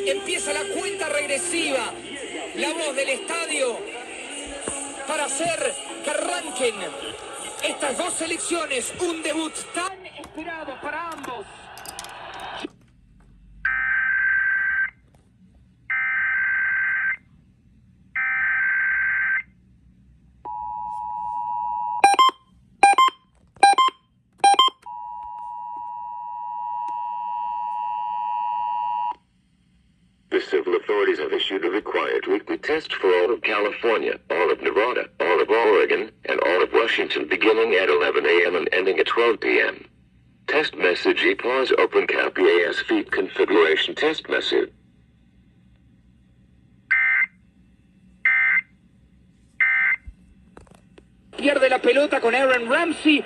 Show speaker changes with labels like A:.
A: Empieza la cuenta regresiva. La voz del estadio para hacer que arranquen estas dos selecciones. Un debut tan esperado para ambos.
B: The civil authorities have issued a required weekly test for all of California, all of Nevada, all of Oregon, and all of Washington beginning at 11 a.m. and ending at 12 p.m. Test message EAPAWS open cap EAS feet configuration test message.
A: Pierde la pelota con Aaron Ramsey.